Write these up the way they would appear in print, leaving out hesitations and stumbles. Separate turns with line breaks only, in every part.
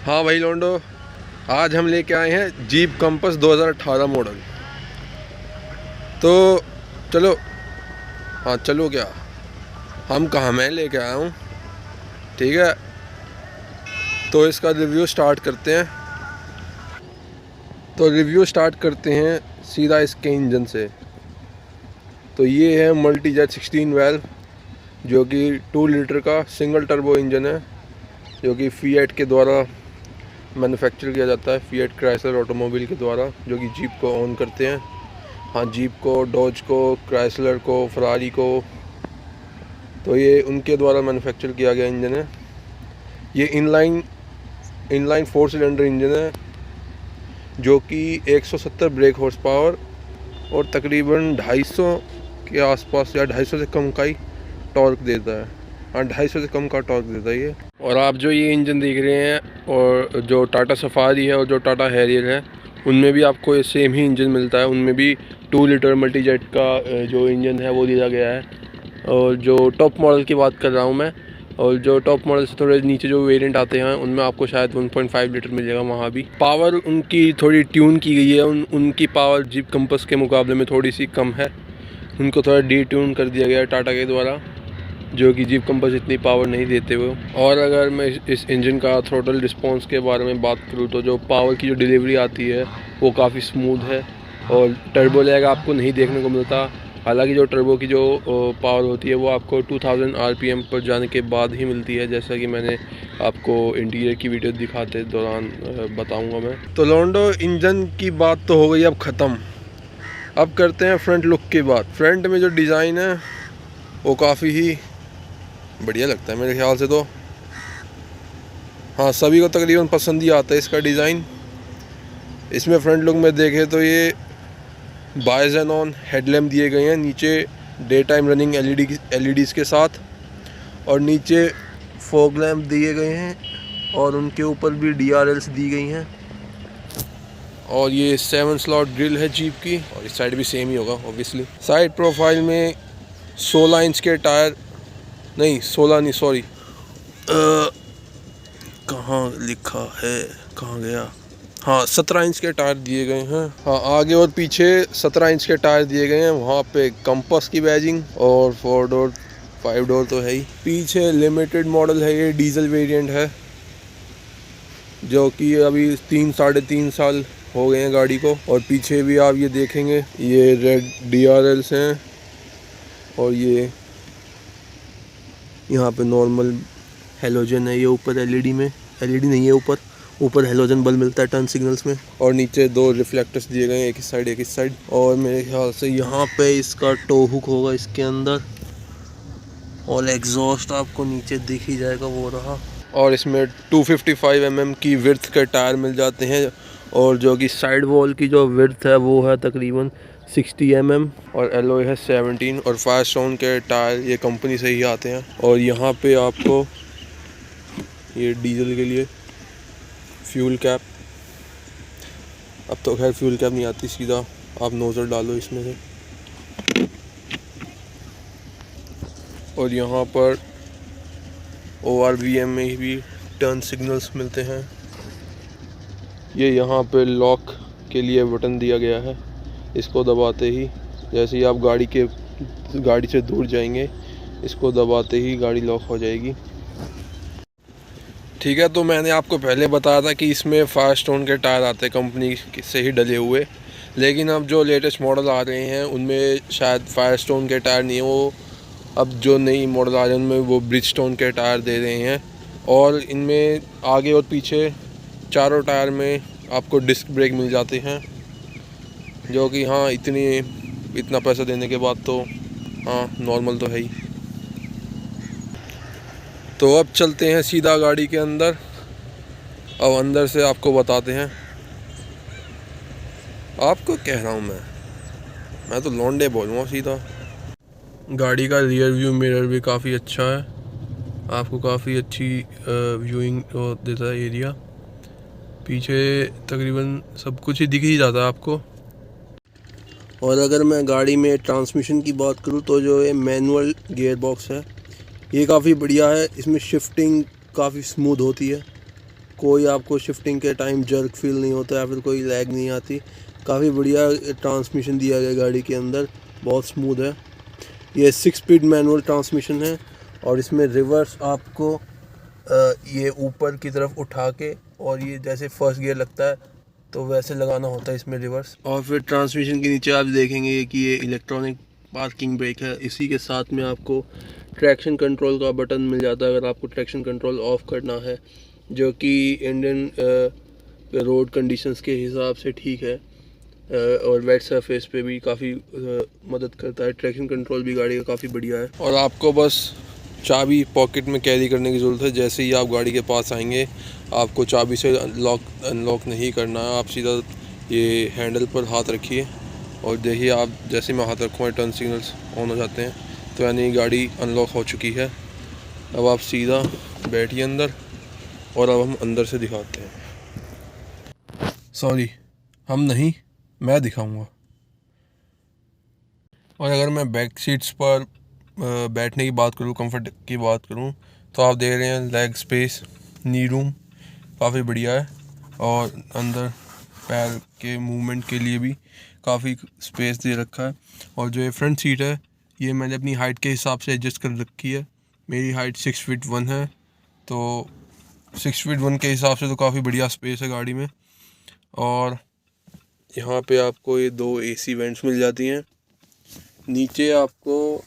हाँ भाई लोंडो, आज हम लेके आए हैं जीप कंपास 2018 मॉडल। तो चलो, हाँ चलो क्या, हम कहाँ, मैं लेके आया हूँ। ठीक है, तो इसका रिव्यू स्टार्ट करते हैं। सीधा इसके इंजन से। तो ये है मल्टी जेट 16 वेल्व, जो कि 2 लीटर का सिंगल टर्बो इंजन है, जो कि फिएट के द्वारा मैन्युफैक्चर किया जाता है। फिएट क्राइसलर ऑटोमोबाइल के द्वारा, जो कि जीप को ओन करते हैं। हाँ, जीप को, डॉज को, क्राइसलर को, फरारी को, तो ये उनके द्वारा मैन्युफैक्चर किया गया इंजन है। ये इनलाइन 4 सिलेंडर इंजन है, जो कि 170 ब्रेक हॉर्स पावर और तकरीबन 250 के आसपास या 250 से कम का ही टॉर्क देता है। हाँ, 250 से कम का टॉर्क देता है ये। और आप जो ये इंजन देख रहे हैं, और जो टाटा सफारी है और जो टाटा हैरियर है, उनमें भी आपको ये सेम ही इंजन मिलता है। उनमें भी 2 लीटर मल्टीजेट का जो इंजन है वो दिया गया है। और जो टॉप मॉडल की बात कर रहा हूँ मैं, और जो टॉप मॉडल से थोड़े नीचे जो वेरिएंट आते हैं, उनमें आपको शायद 1.5 लीटर मिलेगा। वहाँ भी पावर उनकी थोड़ी ट्यून की गई है। उनकी पावर जीप कंपास के मुकाबले में थोड़ी सी कम है। उनको थोड़ा डी ट्यून कर दिया गया है टाटा के द्वारा, जो कि जीप कंपास इतनी पावर नहीं देते हुए। और अगर मैं इस इंजन का थ्रोटल रिस्पॉन्स के बारे में बात करूँ, तो जो पावर की जो डिलीवरी आती है वो काफ़ी स्मूथ है, और टर्बो लैग आपको नहीं देखने को मिलता। हालांकि जो टर्बो की जो पावर होती है वो आपको 2000 आरपीएम पर जाने के बाद ही मिलती है, जैसा कि मैंने आपको इंटीरियर की वीडियो दिखाते दौरान बताऊंगा मैं। तो लोंडो, इंजन की बात तो हो गई अब ख़त्म। अब करते हैं फ्रंट लुक की बात। फ्रंट में जो डिज़ाइन है वो काफ़ी ही बढ़िया लगता है मेरे ख्याल से। तो हाँ, सभी को तकरीबन पसंद ही आता है इसका डिज़ाइन। इसमें फ्रंट लुक में देखें तो ये बाइजेनॉन हेडलैम्प दिए गए हैं नीचे, डे टाइम रनिंग एलईडीज़ के साथ, और नीचे फॉग लैम्प दिए गए हैं, और उनके ऊपर भी डीआरएल्स दी गई हैं। और ये 7 स्लॉट ग्रिल है जीप की, और इस साइड भी सेम ही होगा ऑब्वियसली। साइड प्रोफाइल में 16 इंच के टायर, नहीं 16 नहीं, सॉरी, कहाँ लिखा है, कहाँ गया, हाँ 17 इंच के टायर दिए गए हैं। हाँ, आगे और पीछे 17 इंच के टायर दिए गए हैं। वहाँ पे कंपास की बैजिंग, और 4 डोर 5 डोर तो है ही। पीछे लिमिटेड मॉडल है, ये डीजल वेरिएंट है, जो कि अभी 3-3.5 साल हो गए हैं गाड़ी को। और पीछे भी आप ये देखेंगे, ये रेड डीआरएल्स हैं, और ये यहाँ पे नॉर्मल हेलोजन है। ये ऊपर एलईडी में, एलईडी नहीं है, ऊपर हेलोजन बल्ब मिलता है टर्न सिग्नल्स में। और नीचे 2 रिफ्लेक्टर्स दिए गए हैं, एक इस साइड एक इस साइड। और मेरे ख्याल से यहाँ पे इसका टो हुक होगा इसके अंदर, और एग्जॉस्ट आपको नीचे दिख ही जाएगा, वो रहा। और इसमें 255 mm की विड्थ के टायर मिल जाते हैं, और जो कि साइड वॉल की जो विड्थ है वो है तकरीबन 60 mm, और एलॉय है 17, और फायरस्टोन के टायर ये कंपनी से ही आते हैं। और यहाँ पे आपको ये डीजल के लिए फ्यूल कैप, अब तो खैर फ्यूल कैप नहीं आती, सीधा आप नोज़ल डालो इसमें से। और यहाँ पर ORVM में भी टर्न सिग्नल्स मिलते हैं। ये यहाँ पे लॉक के लिए बटन दिया गया है, इसको दबाते ही, जैसे ही आप गाड़ी से दूर जाएंगे, इसको दबाते ही गाड़ी लॉक हो जाएगी। ठीक है, तो मैंने आपको पहले बताया था कि इसमें फायरस्टोन के टायर आते हैं कंपनी से ही डले हुए, लेकिन अब जो लेटेस्ट मॉडल आ रहे हैं उनमें शायद फायरस्टोन के टायर नहीं है। वो अब जो नई मॉडल आ रहे हैं उनमें वो ब्रिजस्टोन के टायर दे रहे हैं। और इनमें आगे और पीछे चारों टायर में आपको डिस्क ब्रेक मिल जाते हैं, जो कि हाँ, इतना पैसा देने के बाद तो हाँ नॉर्मल तो है ही। तो अब चलते हैं सीधा गाड़ी के अंदर। अब अंदर से आपको बताते हैं। आपको कह रहा हूँ मैं तो लौंडे बोलूँगा सीधा। गाड़ी का रियर व्यू मिरर भी काफ़ी अच्छा है, आपको काफ़ी अच्छी व्यूइंग देता है एरिया। पीछे तकरीबन सब कुछ ही दिख ही जाता है आपको। और अगर मैं गाड़ी में ट्रांसमिशन की बात करूँ, तो जो ये मैनुअल गियर बॉक्स है ये काफ़ी बढ़िया है। इसमें शिफ्टिंग काफ़ी स्मूथ होती है, कोई आपको शिफ्टिंग के टाइम जर्क फील नहीं होता या फिर कोई लैग नहीं आती। काफ़ी बढ़िया ट्रांसमिशन दिया गया गाड़ी के अंदर, बहुत स्मूथ है। ये 6 स्पीड मैनुअल ट्रांसमिशन है और इसमें रिवर्स आपको ये ऊपर की तरफ उठा के और ये जैसे फर्स्ट गियर लगता है तो वैसे लगाना होता है इसमें रिवर्स। और फिर ट्रांसमिशन के नीचे आप देखेंगे कि ये इलेक्ट्रॉनिक पार्किंग ब्रेक है। इसी के साथ में आपको ट्रैक्शन कंट्रोल का बटन मिल जाता है अगर आपको ट्रैक्शन कंट्रोल ऑफ करना है, जो कि इंडियन रोड कंडीशंस के हिसाब से ठीक है और वेट सरफेस पे भी काफ़ी मदद करता है। ट्रैक्शन कंट्रोल भी गाड़ी का काफ़ी बढ़िया है। और आपको बस चाबी पॉकेट में कैरी करने की ज़रूरत है। जैसे ही आप गाड़ी के पास आएंगे आपको चाबी से अनलॉक नहीं करना है, आप सीधा ये हैंडल पर हाथ रखिए और देखिए आप जैसे मैं हाथ रखूँगा टर्न सिग्नल्स ऑन हो जाते हैं, तो यानी गाड़ी अनलॉक हो चुकी है। अब आप सीधा बैठिए अंदर और अब हम अंदर से दिखाते हैं। सॉरी, हम नहीं, मैं दिखाऊंगा। और अगर मैं बैक सीट्स पर बैठने की बात करूँ, कंफर्ट की बात करूँ, तो आप देख रहे हैं लेग स्पेस, नी रूम काफ़ी बढ़िया है और अंदर पैर के मूवमेंट के लिए भी काफ़ी स्पेस दे रखा है। और जो ये फ्रंट सीट है ये मैंने अपनी हाइट के हिसाब से एडजस्ट कर रखी है। मेरी हाइट 6 फीट 1 है, तो 6 फीट 1 के हिसाब से तो काफ़ी बढ़िया स्पेस है गाड़ी में। और यहाँ पे आपको ये 2 AC वेंट्स मिल जाती हैं। नीचे आपको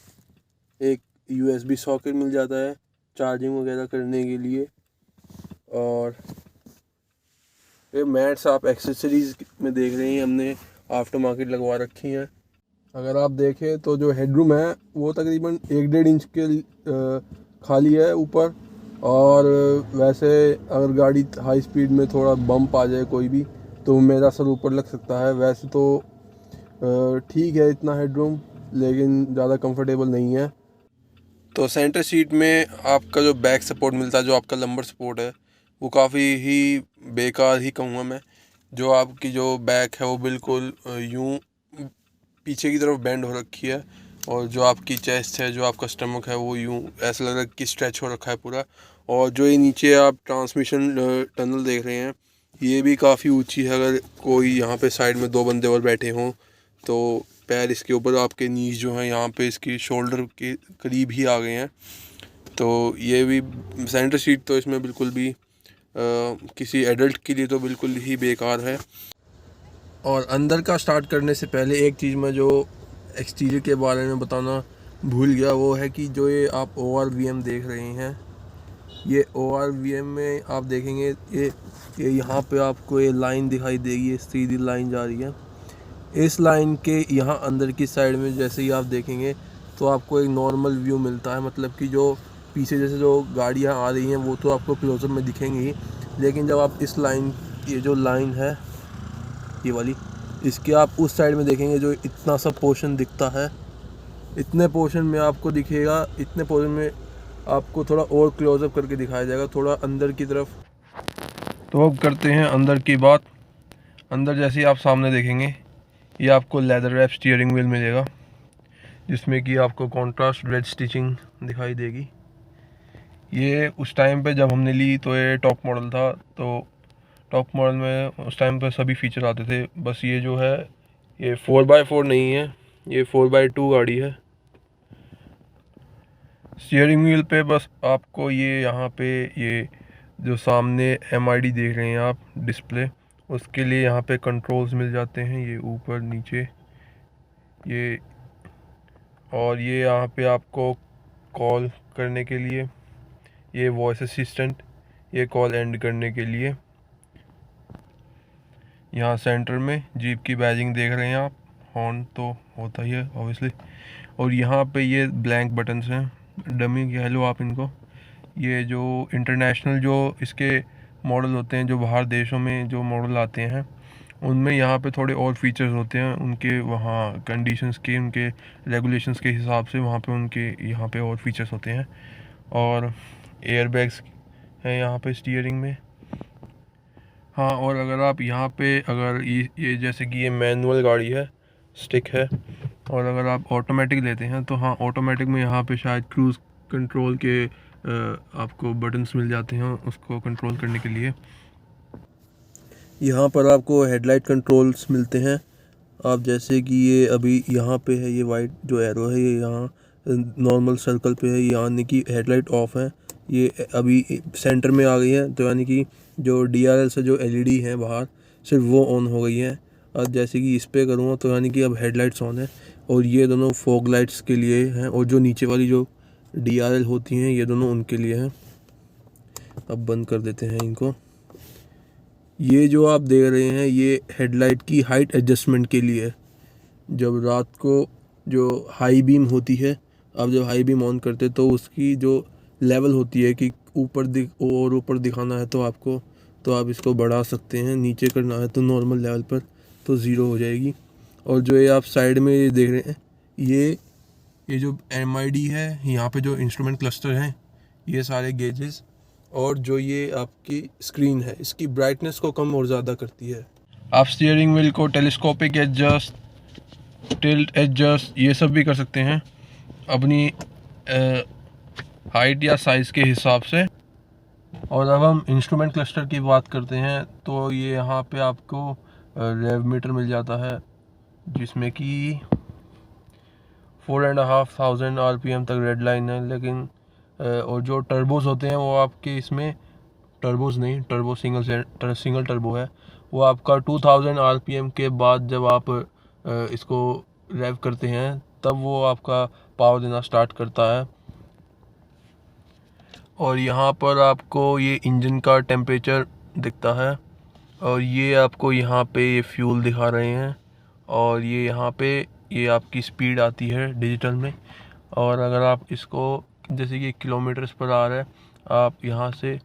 एक USB सॉकेट मिल जाता है चार्जिंग वगैरह करने के लिए। और ये मैट्स आप एक्सेसरीज़ में देख रहे हैं, हमने आफ्टर मार्केट लगवा रखी हैं। अगर आप देखें तो जो हेडरूम है वो तकरीबन 1-1.5 इंच के खाली है ऊपर। और वैसे अगर गाड़ी हाई स्पीड में थोड़ा बम्प आ जाए कोई भी तो मेरा सर ऊपर लग सकता है। वैसे तो ठीक है इतना हेडरूम, लेकिन ज़्यादा कंफर्टेबल नहीं है। तो सेंटर सीट में आपका जो बैक सपोर्ट मिलता है, जो आपका लंबर सपोर्ट है, वो काफ़ी ही बेकार ही कहूँगा मैं। जो आपकी जो बैक है वो बिल्कुल यूँ पीछे की तरफ बेंड हो रखी है और जो आपकी चेस्ट है, जो आपका स्टमक है, वो यूँ ऐसा लग रहा है कि स्ट्रेच हो रखा है पूरा। और जो ये नीचे आप ट्रांसमिशन टनल देख रहे हैं ये भी काफ़ी ऊंची है। अगर कोई यहाँ पे साइड में 2 बंदे और बैठे हों तो पैर इसके ऊपर, आपके नीज जो हैं यहाँ पे इसकी शोल्डर के करीब ही आ गए हैं। तो ये भी सेंटर सीट तो इसमें बिल्कुल भी किसी एडल्ट के लिए तो बिल्कुल ही बेकार है। और अंदर का स्टार्ट करने से पहले एक चीज़ मैं जो एक्सटीरियर के बारे में बताना भूल गया, वो है कि जो ये आप ORVM देख रहे हैं, ये ORVM में आप देखेंगे ये यहाँ पे आपको ये लाइन दिखाई देगी, ये सीधी लाइन जा रही है। इस लाइन के यहाँ अंदर की साइड में जैसे ही आप देखेंगे तो आपको एक नॉर्मल व्यू मिलता है, मतलब कि जो पीछे जैसे जो गाड़ियाँ आ रही हैं वो तो आपको क्लोजअप में दिखेंगी ही, लेकिन जब आप इस लाइन, ये जो लाइन है ये वाली, इसके आप उस साइड में देखेंगे जो इतना सा पोर्शन दिखता है, इतने पोर्शन में आपको दिखेगा, इतने पोर्शन में आपको थोड़ा और क्लोजअप करके दिखाया जाएगा थोड़ा अंदर की तरफ। तो अब करते हैं अंदर की बात। अंदर जैसे ही आप सामने देखेंगे ये आपको लेदर रैप स्टीयरिंग व्हील मिलेगा, जिसमें कि आपको कॉन्ट्रास्ट रेड स्टिचिंग दिखाई देगी। ये उस टाइम पे जब हमने ली तो ये टॉप मॉडल था, तो टॉप मॉडल में उस टाइम पे सभी फीचर आते थे। बस ये जो है ये 4x4 नहीं है, ये 4x2 गाड़ी है। स्टीयरिंग व्हील पे बस आपको ये यहाँ पे ये जो सामने MID देख रहे हैं आप डिस्प्ले, उसके लिए यहाँ पे कंट्रोल्स मिल जाते हैं, ये ऊपर नीचे ये। और ये यहाँ पे आपको कॉल करने के लिए, ये वॉइस असिस्टेंट, ये कॉल एंड करने के लिए। यहाँ सेंटर में जीप की बैजिंग देख रहे हैं आप, हॉर्न तो होता ही है ऑब्वियसली। और यहाँ पे ये ब्लैंक बटन्स हैं, डमी कह लो आप इनको। ये जो इंटरनेशनल जो इसके मॉडल होते हैं, जो बाहर देशों में जो मॉडल आते हैं, उनमें यहाँ पे थोड़े और फीचर्स होते हैं उनके, वहाँ कंडीशंस के, उनके रेगुलेशंस के हिसाब से वहाँ पे उनके यहाँ पे और फीचर्स होते हैं। और एयर बैग्स हैं यहाँ पे स्टीयरिंग में। हाँ, और अगर आप यहाँ पे अगर ये जैसे कि ये मैनुअल गाड़ी है, स्टिक है, और अगर आप ऑटोमेटिक लेते हैं तो हाँ ऑटोमेटिक में यहाँ पे शायद क्रूज़ कंट्रोल के आपको बटन्स मिल जाते हैं उसको कंट्रोल करने के लिए। यहाँ पर आपको हेडलाइट कंट्रोल्स मिलते हैं। आप जैसे कि ये अभी यहाँ पे है, ये वाइट जो एरो है ये यहाँ नॉर्मल सर्कल पे है, यानी कि हेडलाइट ऑफ है। ये अभी सेंटर में आ गई है, तो यानी कि जो DRL से जो LED है बाहर सिर्फ वो ऑन हो गई है। और जैसे कि इस पर करूँगा तो यानी कि अब हेडलाइट्स ऑन है। और ये दोनों फॉग लाइट्स के लिए हैं, और जो नीचे वाली जो DRL होती हैं ये दोनों उनके लिए हैं। अब बंद कर देते हैं इनको। ये जो आप देख रहे हैं ये हेडलाइट की हाइट एडजस्टमेंट के लिए है। जब रात को जो हाई बीम होती है, आप जब हाई बीम ऑन करते तो उसकी जो लेवल होती है कि ऊपर दिखाना है तो आपको, तो आप इसको बढ़ा सकते हैं, नीचे करना है तो नॉर्मल लेवल पर तो ज़ीरो हो जाएगी। और जो ये आप साइड में ये देख रहे हैं ये जो MID है, यहाँ पे जो इंस्ट्रूमेंट क्लस्टर हैं ये सारे गेजेस, और जो ये आपकी स्क्रीन है इसकी ब्राइटनेस को कम और ज़्यादा करती है। आप स्टीयरिंग व्हील को टेलीस्कोपिक एडजस्ट, टिल्ट एडजस्ट ये सब भी कर सकते हैं अपनी हाइट या साइज़ के हिसाब से। और अब हम इंस्ट्रूमेंट क्लस्टर की बात करते हैं तो ये यहाँ पे आपको रेव मीटर मिल जाता है, जिसमें कि 4,500 RPM तक रेड लाइन है। लेकिन और जो टर्बोज होते हैं वो आपके इसमें टर्बोज नहीं, टर्बो सिंगल टर्बो है, वो आपका 2000 RPM के बाद जब आप इसको रेव करते हैं तब वो आपका पावर देना स्टार्ट करता है। और यहाँ पर आपको ये इंजन का टेम्परेचर दिखता है, और ये आपको यहाँ पे ये फ्यूल दिखा रहे हैं, और ये यहाँ पे ये आपकी स्पीड आती है डिजिटल में। और अगर आप इसको जैसे कि किलोमीटर्स पर आ रहा है, आप यहाँ से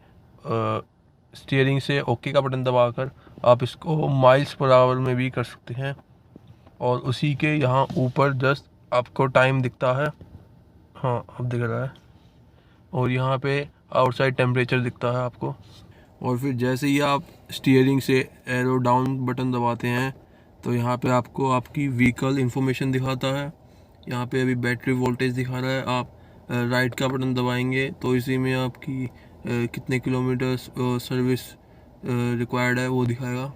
स्टीयरिंग से ओके का बटन दबाकर आप इसको माइल्स पर आवर में भी कर सकते हैं। और उसी के यहाँ ऊपर जस्ट आपको टाइम दिखता है, हाँ अब दिख रहा है, और यहाँ पे आउटसाइड टेम्परेचर दिखता है आपको। और फिर जैसे ही आप स्टीयरिंग से एरो डाउन बटन दबाते हैं तो यहाँ पे आपको आपकी व्हीकल इंफॉर्मेशन दिखाता है। यहाँ पे अभी बैटरी वोल्टेज दिखा रहा है, आप राइट का बटन दबाएंगे तो इसी में आपकी कितने किलोमीटर्स सर्विस रिक्वायर्ड है वो दिखाएगा।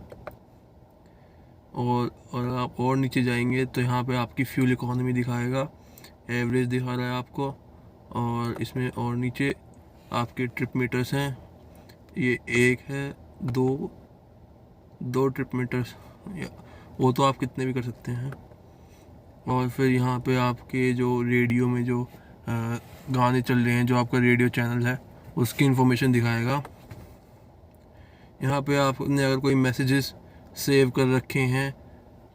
और आप और नीचे जाएंगे तो यहाँ पे आपकी फ्यूल इकोनॉमी दिखाएगा, एवरेज दिखा रहा है आपको। और इसमें और नीचे आपके ट्रिप मीटर्स हैं, ये एक है, दो ट्रिप मीटर्स, वो तो आप कितने भी कर सकते हैं। और फिर यहाँ पे आपके जो रेडियो में जो गाने चल रहे हैं, जो आपका रेडियो चैनल है उसकी इन्फॉर्मेशन दिखाएगा। यहाँ पे आपने अगर कोई मैसेजेस सेव कर रखे हैं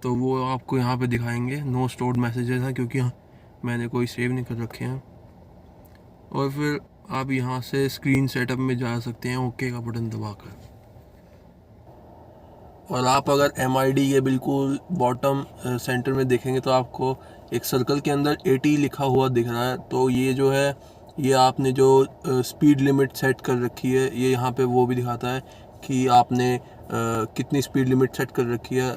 तो वो आपको यहाँ पे दिखाएंगे। नो स्टोर्ड मैसेजेस हैं क्योंकि मैंने कोई सेव नहीं कर रखे हैं। और फिर आप यहाँ से स्क्रीन सेटअप में जा सकते हैं ओके का बटन दबाकर। और आप अगर MID के बिल्कुल बॉटम सेंटर में देखेंगे तो आपको एक सर्कल के अंदर 80 लिखा हुआ दिख रहा है। तो ये जो है ये आपने जो स्पीड लिमिट सेट कर रखी है, ये यहाँ पे वो भी दिखाता है कि आपने कितनी स्पीड लिमिट सेट कर रखी है।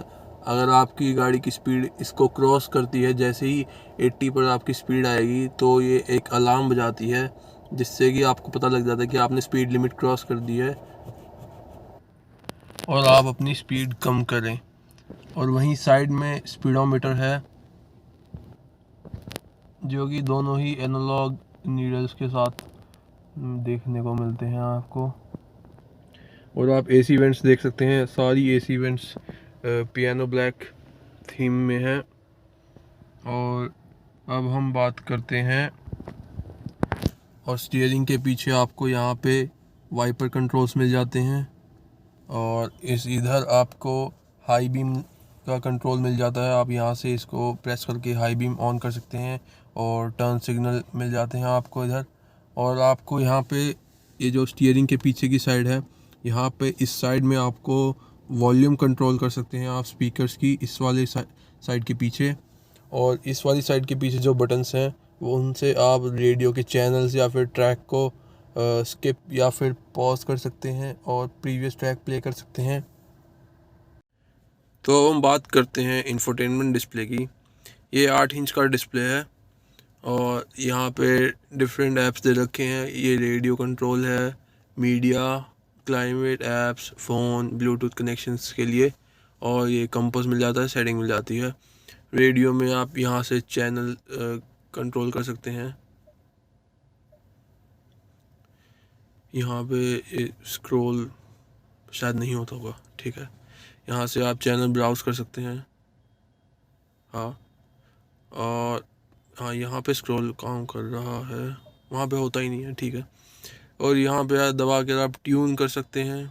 अगर आपकी गाड़ी की स्पीड इसको क्रॉस करती है, जैसे ही 80 पर आपकी स्पीड आएगी तो ये एक अलार्म बजाती है, जिससे कि आपको पता लग जाता है कि आपने स्पीड लिमिट क्रॉस कर दी है और आप अपनी स्पीड कम करें। और वहीं साइड में स्पीडोमीटर है, जो कि दोनों ही एनालॉग नीडल्स के साथ देखने को मिलते हैं आपको। और आप AC वेंट्स देख सकते हैं, सारी AC vents piano black theme में है। और अब हम बात करते हैं, और स्टीयरिंग के पीछे आपको यहाँ पे वाइपर कंट्रोल्स मिल जाते हैं, और इधर आपको हाई बीम का कंट्रोल मिल जाता है। आप यहाँ से इसको प्रेस करके हाई बीम ऑन कर सकते हैं, और टर्न सिग्नल मिल जाते हैं आपको इधर। और आपको यहाँ पे ये जो स्टीयरिंग के पीछे की साइड है, यहाँ पे इस साइड में आपको वॉल्यूम कंट्रोल कर सकते हैं आप स्पीकर्स की, इस वाले साइड के पीछे। और इस वाली साइड के पीछे जो बटन्स हैं वो उनसे आप रेडियो के चैनल्स या फिर ट्रैक को स्किप या फिर पॉज कर सकते हैं और प्रीवियस ट्रैक प्ले कर सकते हैं। तो हम बात करते हैं इंफोटेनमेंट डिस्प्ले की। ये 8 इंच का डिस्प्ले है, और यहाँ पे डिफरेंट ऐप्स दे रखे हैं। ये रेडियो कंट्रोल है, media, climate apps, phone, Bluetooth connections के लिए, और ये कंपास मिल जाता है, सेटिंग मिल जाती है। रेडियो में आप यहाँ से चैनल कंट्रोल कर सकते हैं। यहाँ पे स्क्रॉल शायद नहीं होता होगा, ठीक है। यहाँ से आप चैनल ब्राउज़ कर सकते हैं। हाँ, और हाँ, यहाँ पे स्क्रॉल काम कर रहा है, वहाँ पे होता ही नहीं है, ठीक है। और यहाँ पे आप दबा कर आप ट्यून कर सकते हैं।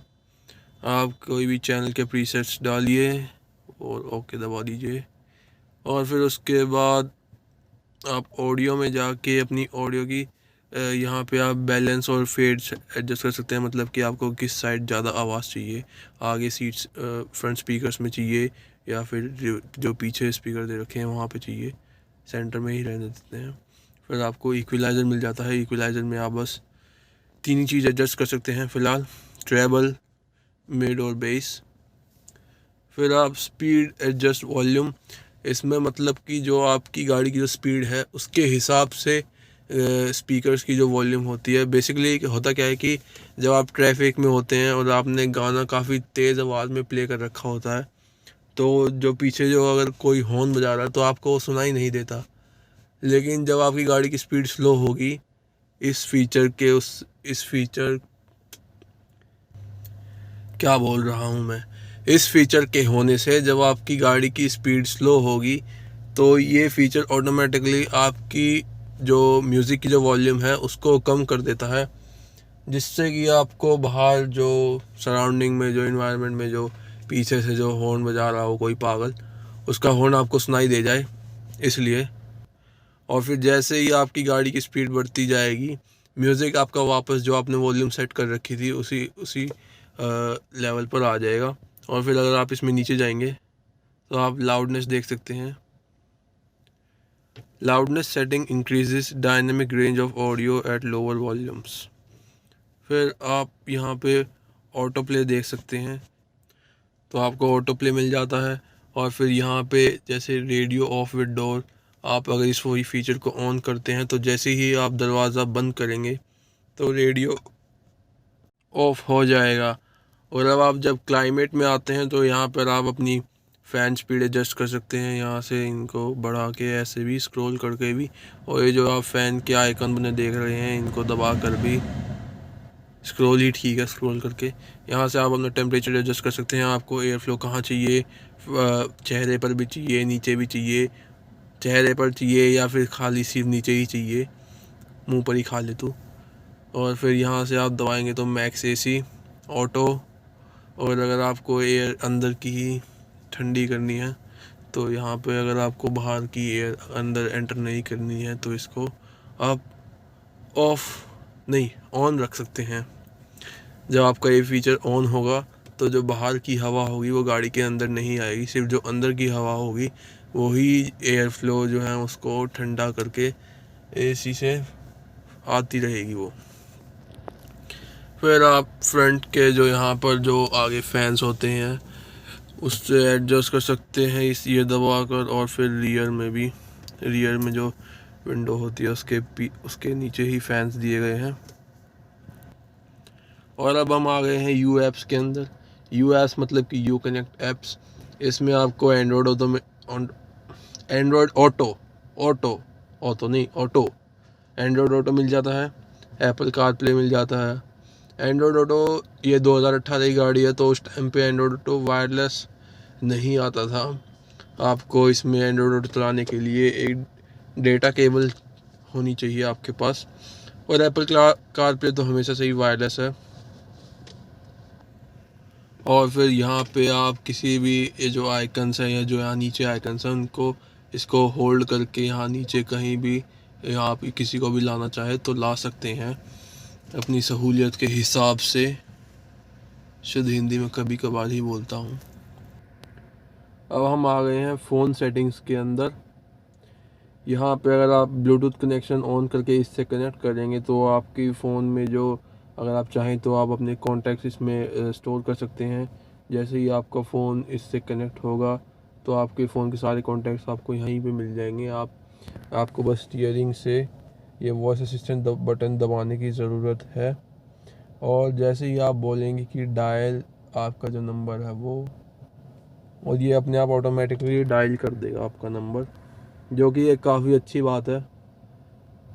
आप कोई भी चैनल के प्रीसेट्स डालिए और ओके दबा दीजिए, और फिर उसके बाद आप ऑडियो में जाके अपनी ऑडियो की यहाँ पे आप बैलेंस और फेड्स एडजस्ट कर सकते हैं। मतलब कि आपको किस साइड ज़्यादा आवाज़ चाहिए, आगे सीट्स फ्रंट स्पीकर्स में चाहिए, या फिर जो पीछे स्पीकर दे रखे हैं वहाँ पे चाहिए, सेंटर में ही रहने देते हैं। फिर आपको इक्विलाइज़र मिल जाता है। इक्विलाइज़र में आप बस 3 ही चीज़ एडजस्ट कर सकते हैं फ़िलहाल, ट्रेबल, मिड और बेस। फिर आप स्पीड एडजस्ट वॉल्यूम, इसमें मतलब कि जो आपकी गाड़ी की जो स्पीड है उसके हिसाब से स्पीकर्स की जो वॉल्यूम होती है। बेसिकली होता क्या है कि जब आप ट्रैफिक में होते हैं और आपने गाना काफ़ी तेज़ आवाज़ में प्ले कर रखा होता है, तो जो पीछे जो अगर कोई हॉर्न बजा रहा है तो आपको वो सुनाई नहीं देता। लेकिन जब आपकी गाड़ी की स्पीड स्लो होगी, इस फीचर क्या बोल रहा हूँ मैं, इस फीचर के होने से जब आपकी गाड़ी की स्पीड स्लो होगी तो ये फीचर ऑटोमेटिकली आपकी जो म्यूज़िक की जो वॉल्यूम है उसको कम कर देता है, जिससे कि आपको बाहर जो सराउंडिंग में, जो इन्वायरमेंट में, जो पीछे से जो हॉर्न बजा रहा हो कोई पागल, उसका हॉर्न आपको सुनाई दे जाए, इसलिए। और फिर जैसे ही आपकी गाड़ी की स्पीड बढ़ती जाएगी, म्यूज़िक आपका वापस जो आपने वॉल्यूम सेट कर रखी थी उसी उसी लेवल पर आ जाएगा। और फिर अगर आप इसमें नीचे जाएंगे तो आप लाउडनेस देख सकते हैं। Loudness setting increases dynamic range of audio at lower volumes. फिर आप यहाँ पे ऑटो प्ले देख सकते हैं, तो आपको ऑटो प्ले मिल जाता है। और फिर यहाँ पे जैसे रेडियो ऑफ विद डोर, आप अगर इस वही फीचर को ऑन करते हैं तो जैसे ही आप दरवाज़ा बंद करेंगे तो रेडियो ऑफ हो जाएगा। और अब आप जब क्लाइमेट में आते हैं तो यहाँ पर आप अपनी फ़ैन स्पीड एडजस्ट कर सकते हैं, यहाँ से इनको बढ़ा के, ऐसे भी स्क्रॉल करके भी, और ये जो आप फ़ैन के आइकन बने देख रहे हैं इनको दबा कर भी, स्क्रॉल ही ठीक है, स्क्रॉल करके यहाँ से आप अपना टेम्परेचर एडजस्ट कर सकते हैं। आपको एयर फ्लो कहाँ चाहिए, चेहरे पर भी चाहिए, नीचे भी चाहिए, चेहरे पर चाहिए या फिर खाली सिर्फ नीचे ही चाहिए, मुंह पर ही खा ले तो। और फिर यहाँ से आप दबाएंगे तो मैक्स एसी, ऑटो, और अगर आपको एयर अंदर की ही ठंडी करनी है तो यहाँ पे अगर आपको बाहर की एयर अंदर एंटर नहीं करनी है तो इसको आप ऑफ नहीं ऑन रख सकते हैं। जब आपका ये फीचर ऑन होगा तो जो बाहर की हवा होगी वो गाड़ी के अंदर नहीं आएगी, सिर्फ जो अंदर की हवा होगी वही एयर फ्लो जो है उसको ठंडा करके एसी से आती रहेगी वो। फिर आप फ्रंट के जो यहाँ पर जो आगे फैंस होते हैं उससे एडजस्ट कर सकते हैं इस ये दबा कर। और फिर रियर में जो विंडो होती है उसके नीचे ही फैंस दिए गए हैं। और अब हम आ गए हैं यू ऐप्स के अंदर। यू ऐप्स मतलब कि यू कनेक्ट ऐप्स। इसमें आपको एंड्रॉयड ऑटो एंड्रॉयड ऑटो मिल जाता है, एप्पल कार प्ले मिल जाता है। एंड्रॉयड ऑटो ये 2018 की गाड़ी है, तो उस टाइम पे एंड्रॉयड ऑटो वायरलेस नहीं आता था। आपको इसमें एंड्रॉयड ऑटो चलाने के लिए एक डेटा केबल होनी चाहिए आपके पास, और एप्पल कार प्ले तो हमेशा से ही वायरलेस है। और फिर यहाँ पे आप किसी भी ये जो आइकन्स हैं या जो यहाँ नीचे आइकन्स हैं उनको इसको होल्ड करके यहाँ नीचे कहीं भी यहाँ आप किसी को भी लाना चाहे तो ला सकते हैं अपनी सहूलियत के हिसाब से। शुद्ध हिंदी में कभी कभार ही बोलता हूँ। अब हम आ गए हैं फ़ोन सेटिंग्स के अंदर। यहाँ पे अगर आप ब्लूटूथ कनेक्शन ऑन करके इससे कनेक्ट करेंगे तो आपकी फ़ोन में जो, अगर आप चाहें तो आप अपने कॉन्टैक्ट्स इसमें स्टोर कर सकते हैं। जैसे ही आपका फ़ोन इससे कनेक्ट होगा तो आपके फ़ोन के सारे कॉन्टैक्ट्स आपको यहीं पे मिल जाएंगे। आप आपको बस स्टीयरिंग से ये वॉइस असिस्टेंट बटन दबाने की ज़रूरत है, और जैसे ही आप बोलेंगे कि डायल आपका जो नंबर है वो, और ये अपने आप ऑटोमेटिकली डायल कर देगा आपका नंबर, जो कि एक काफ़ी अच्छी बात है।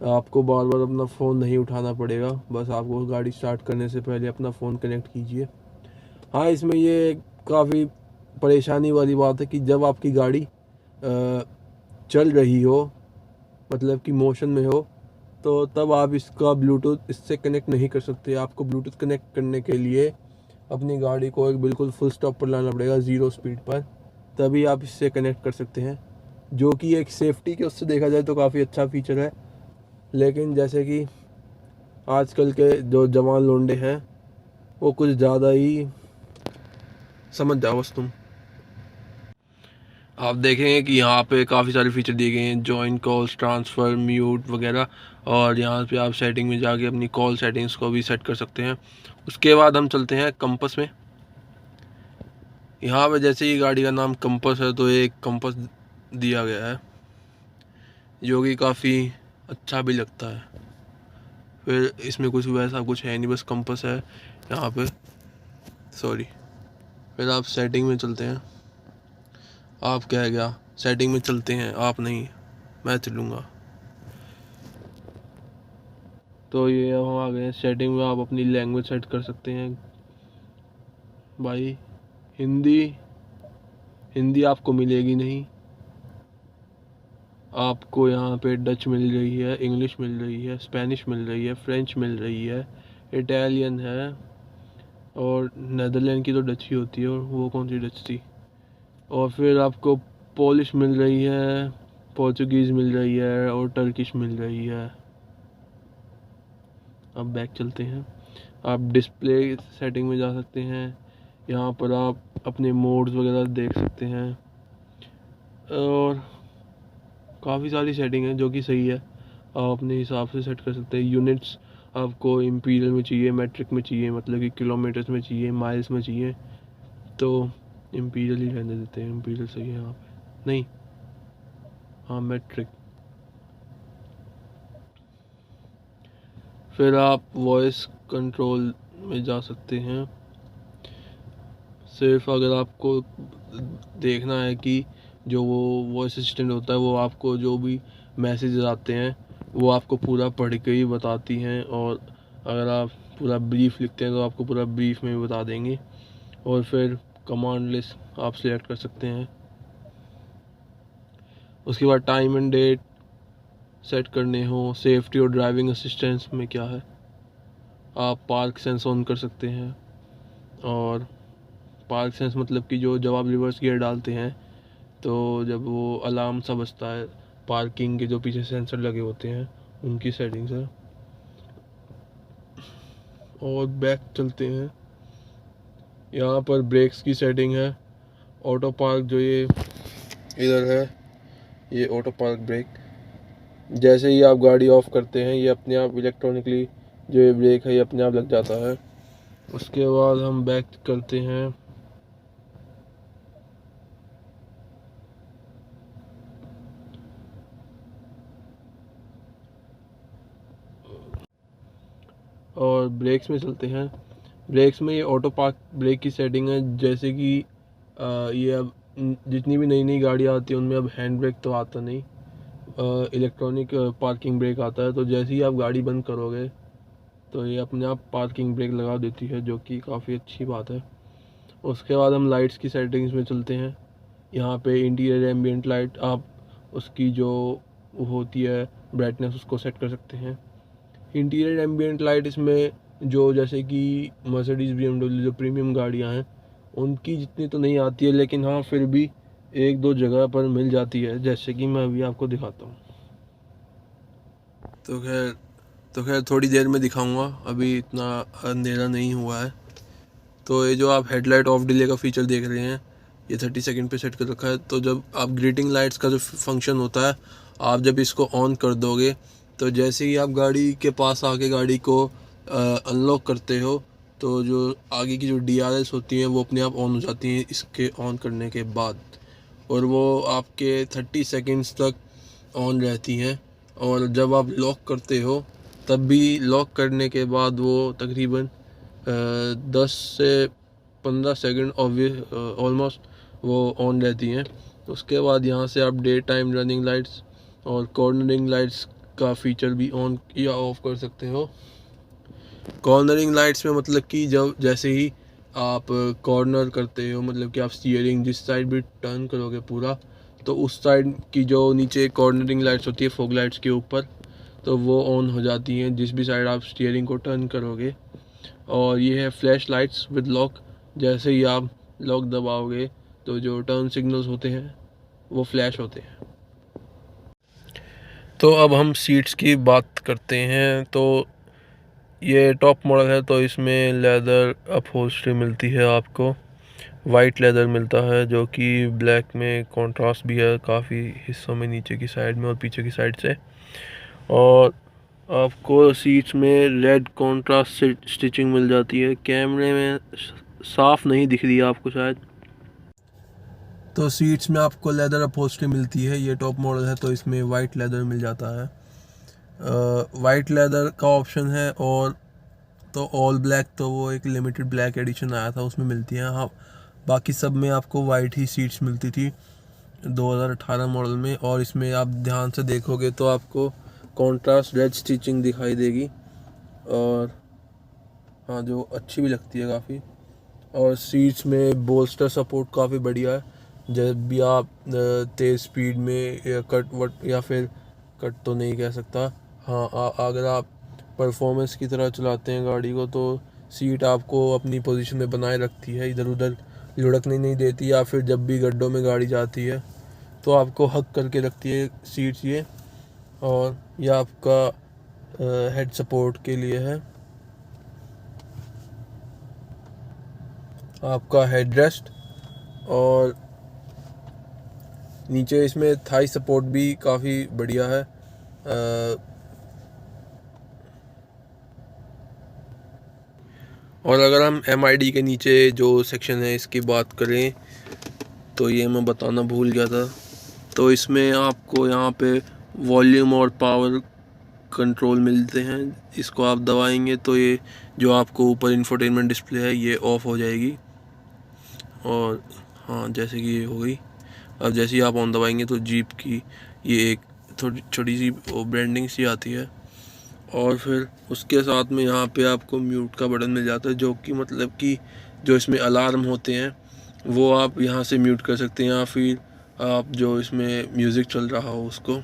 आपको बार बार अपना फ़ोन नहीं उठाना पड़ेगा, बस आपको गाड़ी स्टार्ट करने से पहले अपना फ़ोन कनेक्ट कीजिए। हाँ, इसमें ये काफ़ी परेशानी वाली बात है कि जब आपकी गाड़ी चल रही हो, मतलब कि मोशन में हो, तो तब आप इसका ब्लूटूथ इससे कनेक्ट नहीं कर सकते। आपको ब्लूटूथ कनेक्ट करने के लिए अपनी गाड़ी को एक बिल्कुल फुल स्टॉप पर लाना पड़ेगा, 0 स्पीड पर, तभी आप इससे कनेक्ट कर सकते हैं, जो कि एक सेफ्टी के उससे देखा जाए तो काफ़ी अच्छा फीचर है। लेकिन जैसे कि आजकल के जो जवान लोंडे हैं वो कुछ ज़्यादा ही, समझ जाओ बस तुम। आप देखेंगे कि यहाँ पे काफ़ी सारे फीचर दिए गए हैं, जॉइन कॉल्स, ट्रांसफ़र, म्यूट वगैरह, और यहाँ पे आप सेटिंग में जाके अपनी कॉल सेटिंग्स को भी सेट कर सकते हैं। उसके बाद हम चलते हैं कंपस में। यहाँ पे जैसे ही गाड़ी का नाम कंपस है तो एक कंपस दिया गया है, जो कि काफ़ी अच्छा भी लगता है। फिर इसमें कुछ वैसा कुछ है नहीं, बस कंपस है यहाँ पे, सॉरी। फिर आप सेटिंग में चलते हैं। आप कह गया सेटिंग में चलते हैं, आप नहीं, मैं चलूँगा। तो ये अब हम आ गए हैं सेटिंग में। आप अपनी लैंग्वेज सेट कर सकते हैं भाई। हिंदी आपको मिलेगी नहीं, आपको यहाँ पे डच मिल रही है, इंग्लिश मिल रही है, स्पेनिश मिल रही है, फ्रेंच मिल रही है, इटालियन है, और नेदरलैंड की तो डच ही होती है, और वो कौन सी डच थी। और फिर आपको पोलिश मिल रही है, पोर्चुगीज़ मिल रही है, और टर्किश मिल रही है। अब बैक चलते हैं। आप डिस्प्ले सेटिंग में जा सकते हैं, यहाँ पर आप अपने मोड्स वगैरह देख सकते हैं, और काफ़ी सारी सेटिंग है जो कि सही है, आप अपने हिसाब से सेट कर सकते हैं। यूनिट्स आपको इम्पीरियल में चाहिए, मैट्रिक में चाहिए, मतलब कि किलोमीटर्स में चाहिए, माइल्स में चाहिए, तो इम्पीरियल ही रहने देते हैं। इम्पीरियल सही है यहाँ पे, नहीं, हाँ मैट्रिक। फिर आप वॉइस कंट्रोल में जा सकते हैं। सिर्फ अगर आपको देखना है कि जो वो वॉइस असिस्टेंट होता है वो आपको जो भी मैसेजेस आते हैं वो आपको पूरा पढ़ के ही बताती हैं, और अगर आप पूरा ब्रीफ लिखते हैं तो आपको पूरा ब्रीफ में भी बता देंगे। और फिर कमांड लिस्ट आप सिलेक्ट कर सकते हैं। उसके बाद टाइम एंड डेट सेट करने हो। सेफ्टी और ड्राइविंग असिस्टेंस में क्या है, आप पार्क सेंस ऑन कर सकते हैं। और पार्क सेंस मतलब कि जो जब आप रिवर्स गियर डालते हैं तो जब वो अलार्म सा बजता है, पार्किंग के जो पीछे सेंसर लगे होते हैं उनकी सेटिंग्स है। और बैक चलते हैं, यहाँ पर ब्रेक्स की सेटिंग है। ऑटो पार्क जो ये इधर है, ये ऑटो पार्क ब्रेक, जैसे ही आप गाड़ी ऑफ करते हैं ये अपने आप इलेक्ट्रॉनिकली जो ये ब्रेक है ये अपने आप लग जाता है। उसके बाद हम बैक करते हैं। और ब्रेक्स में चलते हैं। ब्रेक्स में ये ऑटो पार्क ब्रेक की सेटिंग है, जैसे कि ये अब जितनी भी नई नई गाड़ियाँ आती हैं उनमें अब हैंड ब्रेक तो आता नहीं, इलेक्ट्रॉनिक पार्किंग ब्रेक आता है। तो जैसे ही आप गाड़ी बंद करोगे तो ये अपने आप पार्किंग ब्रेक लगा देती है, जो कि काफ़ी अच्छी बात है। उसके बाद हम लाइट्स की सेटिंग्स में चलते हैं। यहाँ पे इंटीरियर एम्बिएंट लाइट, आप उसकी जो वो होती है ब्राइटनेस उसको सेट कर सकते हैं। इंटीरियर एम्बिएंट लाइट इसमें जो जैसे कि मर्सिडीज़ BMW जो प्रीमियम गाड़ियाँ हैं उनकी जितनी तो नहीं आती है, लेकिन हाँ फिर भी एक दो जगह पर मिल जाती है, जैसे कि मैं अभी आपको दिखाता हूँ। तो खैर थोड़ी देर में दिखाऊंगा, अभी इतना अंधेरा नहीं हुआ है। तो ये जो आप हेडलाइट ऑफ डिले का फीचर देख रहे हैं ये 30 सेकंड पे सेट कर रखा है। तो जब आप ग्रीटिंग लाइट्स का जो फंक्शन होता है, आप जब इसको ऑन कर दोगे तो जैसे ही आप गाड़ी के पास आके गाड़ी को अनलॉक करते हो तो जो आगे की जो DRLs होती हैं वो अपने आप ऑन हो जाती हैं इसके ऑन करने के बाद, और वो आपके 30 सेकंड्स तक ऑन रहती हैं, और जब आप लॉक करते हो तब भी लॉक करने के बाद वो तकरीबन 10 से 15 सेकंड ऑलमोस्ट वो ऑन रहती हैं। उसके बाद यहाँ से आप डे टाइम रनिंग लाइट्स और कॉर्नरिंग लाइट्स का फीचर भी ऑन या ऑफ कर सकते हो। कॉर्नरिंग लाइट्स में मतलब कि जब जैसे ही आप कॉर्नर करते हो, मतलब कि आप स्टीयरिंग जिस साइड भी टर्न करोगे पूरा, तो उस साइड की जो नीचे कॉर्नरिंग लाइट्स होती है फॉग लाइट्स के ऊपर, तो वो ऑन हो जाती हैं जिस भी साइड आप स्टीयरिंग को टर्न करोगे। और ये है फ्लैश लाइट्स विद लॉक, जैसे ही आप लॉक दबाओगे तो जो टर्न सिग्नल्स होते हैं वो फ्लैश होते हैं। तो अब हम सीट्स की बात करते हैं। तो ये टॉप मॉडल है, तो इसमें लेदर अपहोल्स्ट्री मिलती है आपको, वाइट लेदर मिलता है जो कि ब्लैक में कॉन्ट्रास्ट भी है काफ़ी हिस्सों में, नीचे की साइड में और पीछे की साइड से। और आपको सीट्स में रेड कॉन्ट्रास्ट स्टिचिंग मिल जाती है। कैमरे में साफ नहीं दिख रही है आपको शायद। तो सीट्स में आपको लेदर अपहोल्स्ट्री मिलती है, ये टॉप मॉडल है तो इसमें वाइट लेदर मिल जाता है। वाइट लेदर का ऑप्शन है, और तो ऑल ब्लैक तो वो एक लिमिटेड ब्लैक एडिशन आया था उसमें मिलती है। हाँ, बाकी सब में आपको वाइट ही सीट्स मिलती थी 2018 मॉडल में। और इसमें आप ध्यान से देखोगे तो आपको कॉन्ट्रास्ट रेड स्टिचिंग दिखाई देगी, और हाँ जो अच्छी भी लगती है काफ़ी। और सीट्स में बोल्स्टर सपोर्ट काफ़ी बढ़िया है। जब भी आप तेज़ स्पीड में या कट या फिर कट तो नहीं कह सकता, हाँ अगर आप परफॉर्मेंस की तरह चलाते हैं गाड़ी को, तो सीट आपको अपनी पोजीशन में बनाए रखती है, इधर उधर लुढ़कने नहीं देती, या फिर जब भी गड्ढों में गाड़ी जाती है तो आपको हक करके रखती है सीट्स ये। और यह आपका हेड सपोर्ट के लिए है, आपका हेड रेस्ट, और नीचे इसमें थाई सपोर्ट भी काफ़ी बढ़िया है। और अगर हम MID के नीचे जो सेक्शन है इसकी बात करें, तो ये मैं बताना भूल गया था। तो इसमें आपको यहाँ पे वॉल्यूम और पावर कंट्रोल मिलते हैं। इसको आप दबाएंगे तो ये जो आपको ऊपर इंफोटेनमेंट डिस्प्ले है ये ऑफ हो जाएगी, और हाँ जैसे कि ये हो गई। अब जैसे ही आप ऑन दबाएंगे तो जीप की ये एक थोड़ी छोटी सी ब्रांडिंग सी आती है। और फिर उसके साथ में यहाँ पे आपको म्यूट का बटन मिल जाता है, जो कि मतलब कि जो इसमें अलार्म होते हैं वो आप यहाँ से म्यूट कर सकते हैं, या फिर आप जो इसमें म्यूज़िक चल रहा हो उसको।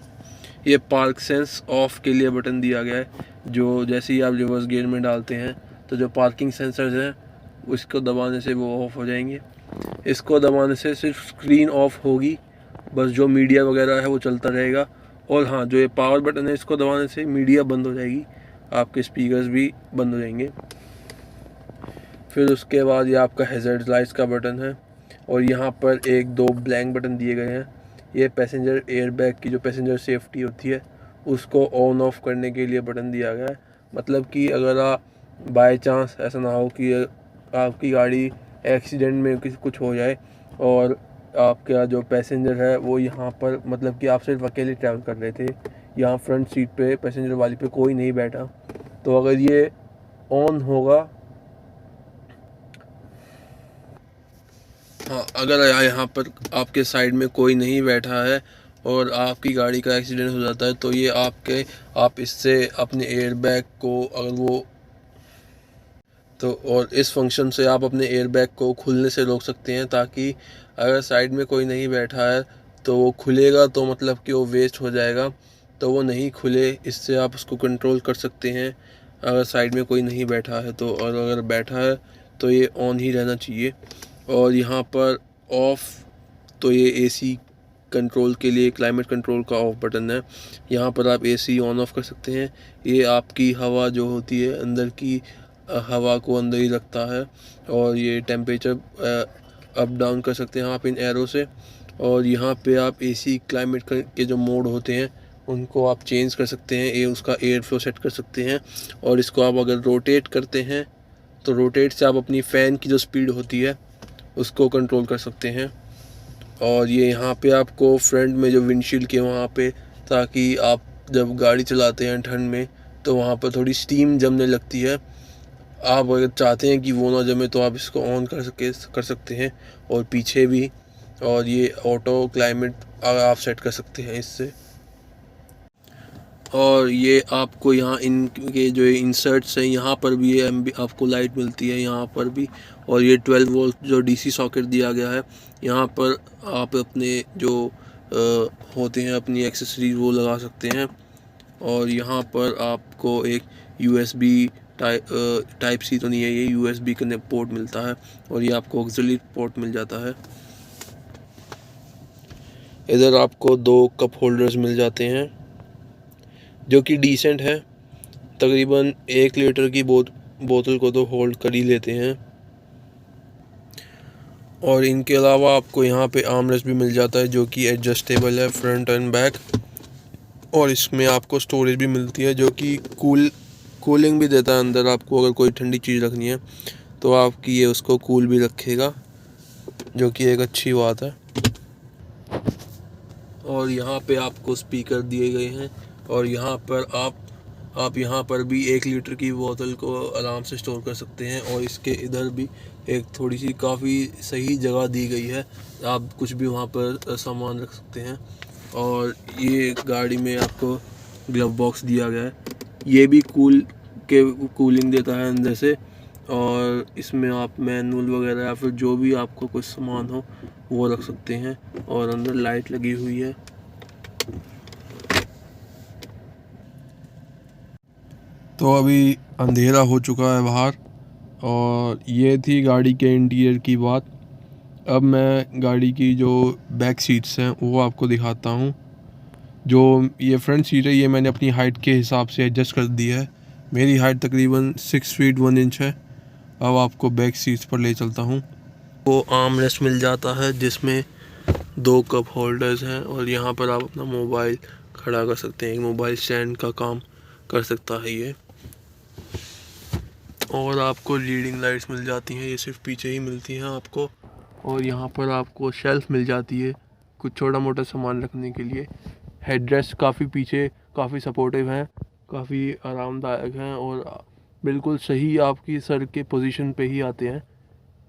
ये पार्क सेंस ऑफ के लिए बटन दिया गया है, जो जैसे ही आप रिवर्स गियर में डालते हैं तो जो पार्किंग सेंसर्स हैं उसको दबाने से वो ऑफ हो जाएंगे। इसको दबाने से सिर्फ स्क्रीन ऑफ होगी, बस जो मीडिया वगैरह है वो चलता रहेगा। और हाँ, जो ये पावर बटन है इसको दबाने से मीडिया बंद हो जाएगी, आपके स्पीकर्स भी बंद हो जाएंगे। फिर उसके बाद ये आपका हैज़र्ड लाइट्स का बटन है, और यहाँ पर एक दो ब्लैंक बटन दिए गए हैं। ये पैसेंजर एयरबैग की जो पैसेंजर सेफ्टी होती है उसको ऑन ऑफ करने के लिए बटन दिया गया है। मतलब कि अगर आप बाय चांस ऐसा ना हो कि आपकी गाड़ी एक्सीडेंट में कुछ हो जाए और आपका जो पैसेंजर है वो यहाँ पर, मतलब कि आप सिर्फ अकेले ट्रैवल कर रहे थे, यहाँ फ्रंट सीट पे पैसेंजर वाली पे कोई नहीं बैठा, तो अगर ये ऑन होगा, हाँ अगर यहाँ पर आपके साइड में कोई नहीं बैठा है और आपकी गाड़ी का एक्सीडेंट हो जाता है, तो ये आप इससे अपने एयरबैग को अगर वो तो और इस फंक्शन से आप अपने एयरबैग को खुलने से रोक सकते हैं, ताकि अगर साइड में कोई नहीं बैठा है तो वो खुलेगा तो मतलब कि वो वेस्ट हो जाएगा, तो वो नहीं खुले, इससे आप उसको कंट्रोल कर सकते हैं अगर साइड में कोई नहीं बैठा है तो। और अगर बैठा है तो ये ऑन ही रहना चाहिए। और यहाँ पर ऑफ़, तो ये AC कंट्रोल के लिए क्लाइमेट कंट्रोल का ऑफ बटन है, यहाँ पर आप AC ऑन ऑफ कर सकते हैं। ये आपकी हवा जो होती है अंदर की हवा को अंदर ही रखता है, और ये टेम्परेचर अप डाउन कर सकते हैं आप इन एरो से। और यहाँ पे आप AC क्लाइमेट के जो मोड होते हैं उनको आप चेंज कर सकते हैं, ये उसका एयर फ्लो सेट कर सकते हैं। और इसको आप अगर रोटेट करते हैं तो रोटेट से आप अपनी फ़ैन की जो स्पीड होती है उसको कंट्रोल कर सकते हैं। और ये यहाँ पे आपको फ्रंट में जो विंडशील्ड के वहाँ पे ताकि आप जब गाड़ी चलाते हैं ठंड में तो वहाँ पर थोड़ी स्टीम जमने लगती है। आप अगर चाहते हैं कि वो ना जमे तो आप इसको ऑन कर सकते हैं, और पीछे भी, और ये ऑटो क्लाइमेट आप सेट कर सकते हैं इससे। और ये आपको यहाँ इनके जो इंसर्ट्स हैं यहाँ पर भी आपको लाइट मिलती है यहाँ पर भी। और ये 12 वोल्ट जो डीसी सॉकेट दिया गया है, यहाँ पर आप अपने जो होते हैं अपनी एक्सेसरीज वो लगा सकते हैं। और यहाँ पर आपको एक यूएसबी टाइप सी तो नहीं है, ये यूएसबी कनेक्ट पोर्ट मिलता है, और ये आपको ऑक्सिलरी पोर्ट मिल जाता है। इधर आपको 2 कप होल्डर्स मिल जाते हैं जो कि डिसेंट है, तकरीबन 1 लीटर की बोतल को तो होल्ड कर ही लेते हैं। और इनके अलावा आपको यहाँ पे आर्मरेस्ट भी मिल जाता है जो कि एडजस्टेबल है फ्रंट एंड बैक। और इसमें आपको स्टोरेज भी मिलती है जो कि कूलिंग भी देता है अंदर। आपको अगर कोई ठंडी चीज़ रखनी है तो आपकी ये उसको कूल भी रखेगा, जो कि एक अच्छी बात है। और यहाँ पे आपको स्पीकर दिए गए हैं, और यहाँ पर आप यहाँ पर भी 1 लीटर की बोतल को आराम से स्टोर कर सकते हैं। और इसके इधर भी एक थोड़ी सी काफ़ी सही जगह दी गई है, आप कुछ भी वहाँ पर सामान रख सकते हैं। और ये गाड़ी में आपको ग्लव बॉक्स दिया गया है, ये भी कूलिंग देता है अंदर से। और इसमें आप मैनुअल वगैरह या फिर जो भी आपको कुछ सामान हो वो रख सकते हैं। और अंदर लाइट लगी हुई है। तो अभी अंधेरा हो चुका है बाहर, और ये थी गाड़ी के इंटीरियर की बात। अब मैं गाड़ी की जो बैक सीट्स हैं वो आपको दिखाता हूँ। जो ये फ्रंट सीट है ये मैंने अपनी हाइट के हिसाब से एडजस्ट कर दी है। मेरी हाइट तकरीबन 6 फीट 1 इंच है। अब आपको बैक सीट्स पर ले चलता हूँ। वो आर्म रेस्ट मिल जाता है जिसमें 2 कप होल्डर्स हैं, और यहाँ पर आप अपना मोबाइल खड़ा कर सकते हैं। एक मोबाइल स्टैंड का काम कर सकता है ये। और आपको रीडिंग लाइट्स मिल जाती हैं, ये सिर्फ पीछे ही मिलती हैं आपको। और यहाँ पर आपको शेल्फ मिल जाती है कुछ छोटा मोटा सामान रखने के लिए। हेडरेस्ट काफ़ी पीछे काफ़ी सपोर्टिव हैं, काफ़ी आरामदायक हैं, और बिल्कुल सही आपकी सर के पोजीशन पे ही आते हैं।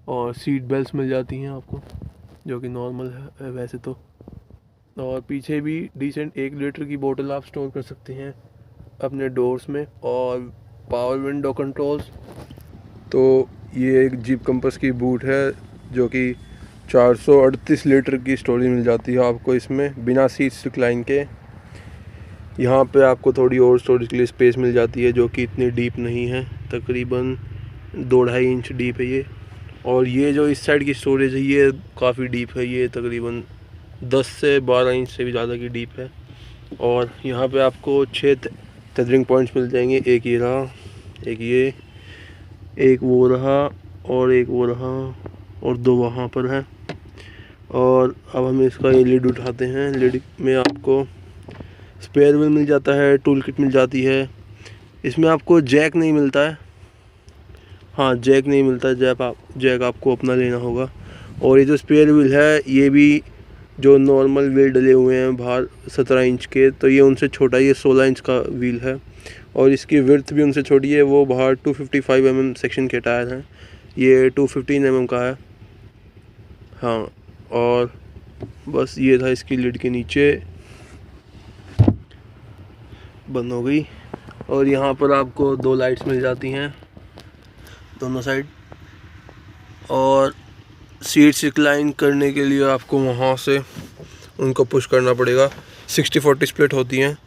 और सीट बेल्ट्स मिल जाती हैं आपको, जो कि नॉर्मल है वैसे तो। और पीछे भी डिसेंट 1 लीटर की बोतल आप स्टोर कर सकते हैं अपने डोर्स में। और पावर विंडो कंट्रोल्स, तो ये एक जीप कंपास की बूट है जो कि 438 लीटर की स्टोरेज मिल जाती है आपको इसमें, बिना सीट्स रिक्लाइन के। यहाँ पे आपको थोड़ी और स्टोरेज के लिए स्पेस मिल जाती है जो कि इतनी डीप नहीं है, तकरीबन 2-2.5 इंच डीप है ये। और ये जो इस साइड की स्टोरेज है ये काफ़ी डीप है, ये तकरीबन 10 से 12 इंच से भी ज़्यादा की डीप है। और यहाँ पे आपको 6 टेथरिंग पॉइंट्स मिल जाएंगे, एक ये रहा, एक ये, एक वो रहा, और एक वो रहा, और 2 वहाँ पर है। और अब हम इसका ये लिड उठाते हैं। लिड में आपको स्पेयर व्हील मिल जाता है, टूल किट मिल जाती है। इसमें आपको जैक नहीं मिलता है, हाँ जैक नहीं मिलता है, जैक आपको अपना लेना होगा। और ये जो स्पेयर व्हील है ये भी जो नॉर्मल व्हील डले हुए हैं बाहर 17 इंच के, तो ये उनसे छोटा, ये 16 इंच का व्हील है। और इसकी विड्थ भी उनसे छोटी है, वो बाहर 255 mm सेक्शन के टायर हैं, ये 215 mm का है। हाँ, और बस ये था इसकी लिड के नीचे, बंद हो गई। और यहाँ पर आपको 2 लाइट्स मिल जाती हैं दोनों साइड। और सीट्स रिक्लाइन करने के लिए आपको वहाँ से उनको पुश करना पड़ेगा। 60-40 स्प्लिट होती हैं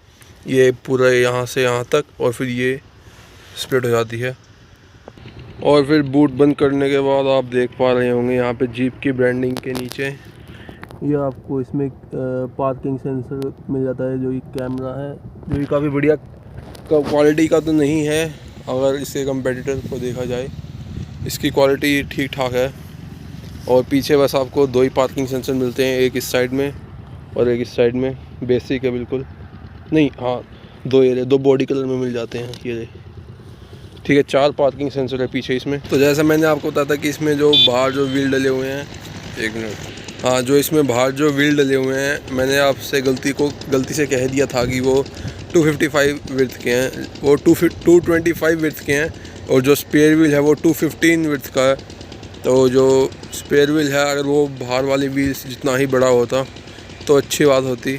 ये, पूरा यहाँ से यहाँ तक, और फिर ये स्प्लिट हो जाती है। और फिर बूट बंद करने के बाद आप देख पा रहे होंगे यहाँ पे जीप की ब्रांडिंग के नीचे ये आपको इसमें पार्किंग सेंसर मिल जाता है, जो कि कैमरा है, जो कि काफ़ी बढ़िया क्वालिटी का तो नहीं है। अगर इसके कंपेटिटर को देखा जाए इसकी क्वालिटी ठीक ठाक है। और पीछे बस आपको 2 ही पार्किंग सेंसर मिलते हैं, एक इस साइड में और एक इस साइड में। बेसिक है बिल्कुल, नहीं हाँ 2 बॉडी कलर में मिल जाते हैं ये, ठीक है। 4 पार्किंग सेंसर है पीछे इसमें। तो जैसा मैंने आपको बताया था कि इसमें जो बाहर जो व्हील डले हुए हैं, एक मिनट, हाँ, जो इसमें बाहर जो व्हील डले हुए हैं, मैंने आपसे गलती से कह दिया था कि वो 255 विड्थ के हैं, वो 225 विड्थ के हैं। और जो स्पेयर व्हील है वो 215 विड्थ का है। तो जो स्पेयर व्हील है, अगर वो बाहर वाले व्हील्स जितना ही बड़ा होता तो अच्छी बात होती,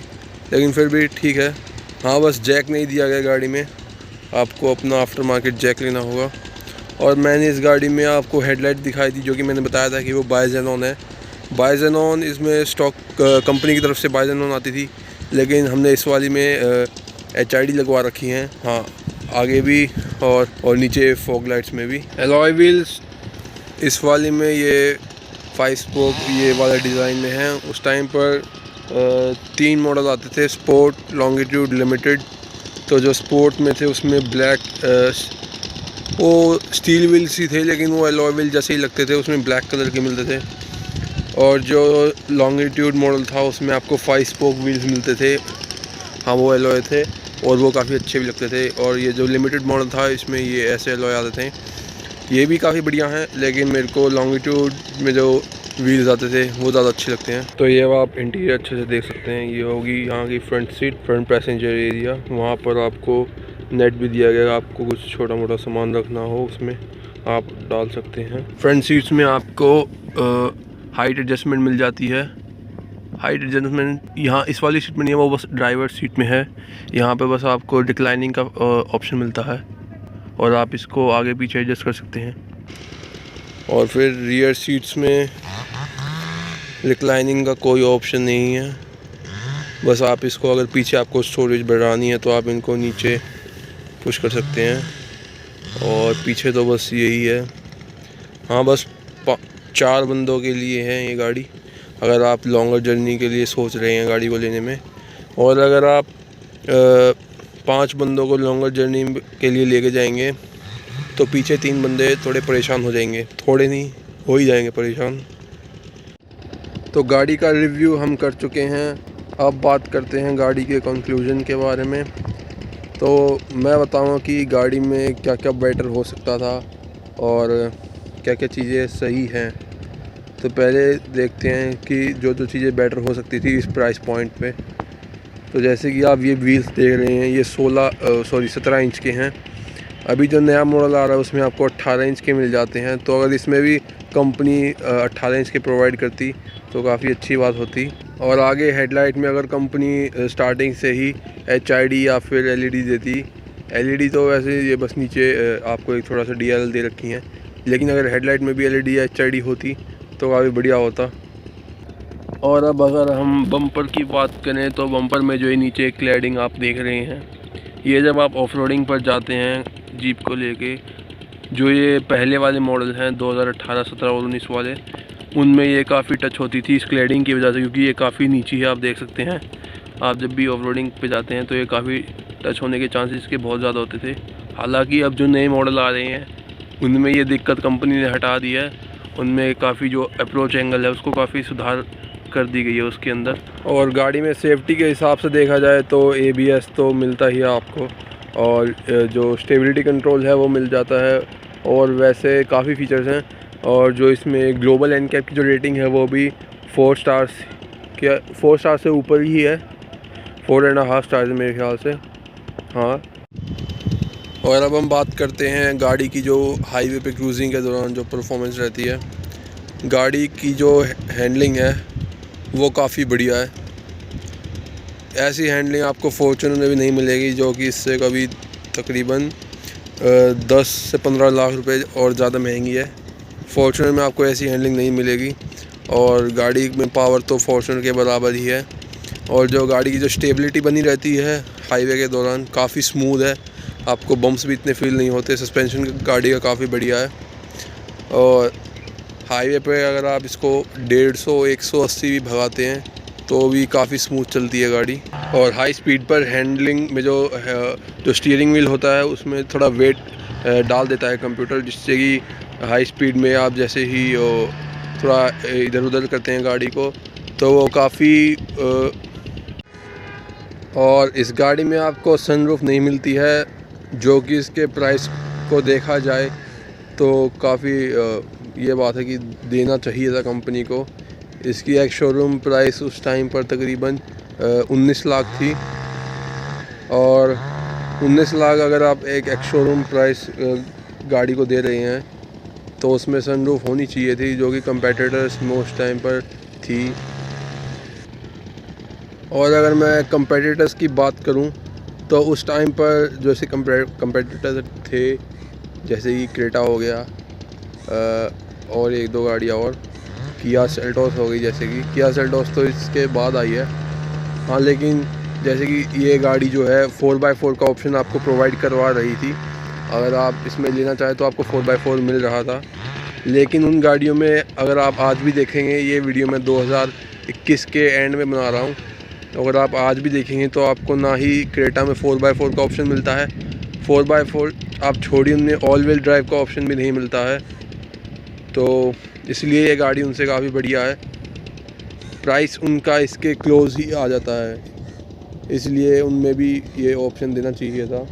लेकिन फिर भी ठीक है। हाँ, बस जैक नहीं दिया गया गाड़ी में, आपको अपना आफ्टर मार्केट जैक लेना होगा। और मैंने इस गाड़ी में आपको हेडलाइट दिखाई थी, जो कि मैंने बताया था कि वो बायजेनॉन है। बायजेनॉन इसमें स्टॉक कंपनी की तरफ से बायजेनॉन आती थी, लेकिन हमने इस वाली में HID लगवा रखी हैं। हाँ, आगे भी और नीचे फॉग लाइट्स में भी। एलॉय व्हील्स इस वाली में ये 5 स्पोक ये वाला डिज़ाइन में है। उस टाइम पर 3 मॉडल आते थे, स्पोर्ट, लॉन्गिट्यूड, लिमिटेड। तो जो स्पोर्ट में थे उसमें ब्लैक वो स्टील व्हील्स ही थे, लेकिन वो एलॉय व्हील जैसे ही लगते थे, उसमें ब्लैक कलर के मिलते थे। और जो लॉन्गिट्यूड मॉडल था उसमें आपको 5 स्पोक व्हील्स मिलते थे। हाँ, वो एलॉय थे और वो काफ़ी अच्छे भी लगते थे। और ये जो लिमिटेड मॉडल था इसमें ये ऐसे एलॉय आते थे, ये भी काफ़ी बढ़िया हैं, लेकिन मेरे को लॉन्गिट्यूड में जो व्हील्स आते थे वो ज़्यादा अच्छे लगते हैं। तो ये आप इंटीरियर अच्छे से देख सकते हैं। ये होगी यहाँ की front seat, front passenger area. वहाँ पर आपको नेट भी दिया गया, आपको कुछ छोटा मोटा सामान रखना हो उसमें आप डाल सकते हैं। फ्रंट सीट्स में आपको हाइट एडजस्टमेंट मिल जाती है। हाइट एडजस्टमेंट यहाँ इस वाली सीट में नहीं है, वो बस ड्राइवर सीट में है। यहाँ पे बस आपको डिक्लाइनिंग का ऑप्शन मिलता है और आप इसको आगे पीछे एडजस्ट कर सकते हैं। और फिर रियर सीट्स में रिक्लाइनिंग का कोई ऑप्शन नहीं है, बस आप इसको अगर पीछे आपको स्टोरेज बढ़ानी है तो आप इनको नीचे पुश कर सकते हैं। और पीछे तो बस यही है। हाँ, बस 4 बंदों के लिए है ये गाड़ी, अगर आप लॉन्गर जर्नी के लिए सोच रहे हैं गाड़ी को लेने में। और अगर आप 5 बंदों को लॉन्गर जर्नी के लिए लेके जाएंगे तो पीछे 3 बंदे थोड़े परेशान हो जाएंगे, थोड़े नहीं हो ही जाएंगे परेशान। तो गाड़ी का रिव्यू हम कर चुके हैं, अब बात करते हैं गाड़ी के कंक्लूजन के बारे में। तो मैं बताऊँ कि गाड़ी में क्या क्या बेटर हो सकता था और क्या क्या चीज़ें सही हैं। तो पहले देखते हैं कि जो चीज़ें बेटर हो सकती थी इस प्राइस पॉइंट पे। तो जैसे कि आप ये व्हील्स देख रहे हैं, ये 17 इंच के हैं। अभी जो नया मॉडल आ रहा है उसमें आपको 18 इंच के मिल जाते हैं। तो अगर इसमें भी कंपनी 18 इंच के प्रोवाइड करती तो काफ़ी अच्छी बात होती। और आगे हेडलाइट में अगर कंपनी स्टार्टिंग से ही HID या फिर LED देती, LED तो वैसे ये बस नीचे आपको एक थोड़ा सा DRL दे रखी हैं, लेकिन अगर हेडलाइट में भी LED या HID होती तो काफ़ी बढ़िया होता। और अब अगर हम बम्पर की बात करें तो बम्पर में जो ये नीचे क्लैडिंग आप देख रहे हैं, ये जब आप ऑफ रोडिंग पर जाते हैं जीप को लेके, जो ये पहले वाले मॉडल हैं 2018, 17 और 19 वाले, उनमें ये काफ़ी टच होती थी इस क्लैडिंग की वजह से, क्योंकि ये काफ़ी नीची है। आप देख सकते हैं, आप जब भी ऑफ रोडिंग पर जाते हैं तो ये काफ़ी टच होने के चांसेस इसके बहुत ज़्यादा होते थे। हालांकि अब जो नए मॉडल आ रहे हैं उनमें ये दिक्कत कंपनी ने हटा दी है, उनमें काफ़ी जो अप्रोच एंगल है उसको काफ़ी सुधार कर दी गई है उसके अंदर। और गाड़ी में सेफ्टी के हिसाब से देखा जाए तो ABS तो मिलता ही है आपको, और जो स्टेबिलिटी कंट्रोल है वो मिल जाता है। और वैसे काफ़ी फीचर्स हैं। और जो इसमें ग्लोबल NCAP की जो रेटिंग है वो भी 4 स्टार से ऊपर ही है, 4.5 स्टार मेरे ख्याल से। हाँ, और अब हम बात करते हैं गाड़ी की जो हाईवे पे क्रूजिंग के दौरान जो परफॉर्मेंस रहती है। गाड़ी की जो हैंडलिंग है वो काफ़ी बढ़िया है। ऐसी हैंडलिंग आपको फॉर्च्यूनर में भी नहीं मिलेगी, जो कि इससे कभी तकरीबन 10 से 15 लाख रुपए और ज़्यादा महंगी है। फॉर्च्यूनर में आपको ऐसी हैंडलिंग नहीं मिलेगी। और गाड़ी में पावर तो फॉर्च्यूनर के बराबर ही है। और जो गाड़ी की जो स्टेबिलिटी बनी रहती है हाईवे के दौरान काफ़ी स्मूथ है, आपको बम्प्स भी इतने फील नहीं होते। सस्पेंशन गाड़ी का काफ़ी बढ़िया है। और हाईवे पे अगर आप इसको 150-180 भी भगाते हैं तो भी काफ़ी स्मूथ चलती है गाड़ी। और हाई स्पीड पर हैंडलिंग में जो स्टीयरिंग व्हील होता है उसमें थोड़ा वेट डाल देता है कंप्यूटर, जिससे कि हाई स्पीड में आप जैसे ही थोड़ा इधर उधर करते हैं गाड़ी को तो वो काफ़ी और इस गाड़ी में आपको सनरूफ नहीं मिलती है, जो कि इसके प्राइस को देखा जाए तो काफ़ी ये बात है कि देना चाहिए था कंपनी को। इसकी एक शोरूम प्राइस उस टाइम पर तकरीबन 19 लाख थी, और 19 लाख अगर आप एक शोरूम प्राइस गाड़ी को दे रहे हैं तो उसमें सनरूफ होनी चाहिए थी, जो कि कंपेटिटर्स में उस टाइम पर थी। और अगर मैं कंपेटिटर्स की बात करूं तो उस टाइम पर जैसे कंपेटिटर थे, जैसे कि क्रेटा हो गया और एक दो गाड़ियाँ और, किया सेल्टोस हो गई, जैसे कि किया सेल्टोस तो इसके बाद आई है। हाँ, लेकिन जैसे कि ये गाड़ी जो है 4x4 का ऑप्शन आपको प्रोवाइड करवा रही थी। अगर आप इसमें लेना चाहें तो आपको 4x4 मिल रहा था। लेकिन उन गाड़ियों में अगर आप आज भी देखेंगे, ये वीडियो मैं 2021 के एंड में बना रहा हूँ, तो अगर आप आज भी देखेंगे तो आपको ना ही क्रेटा में 4x4 का ऑप्शन मिलता है, 4x4 आप छोड़िए, उनमें ऑल व्हील ड्राइव का ऑप्शन भी नहीं मिलता है। तो इसलिए ये गाड़ी उनसे काफ़ी बढ़िया है। प्राइस उनका इसके क्लोज ही आ जाता है, इसलिए उनमें भी ये ऑप्शन देना चाहिए था।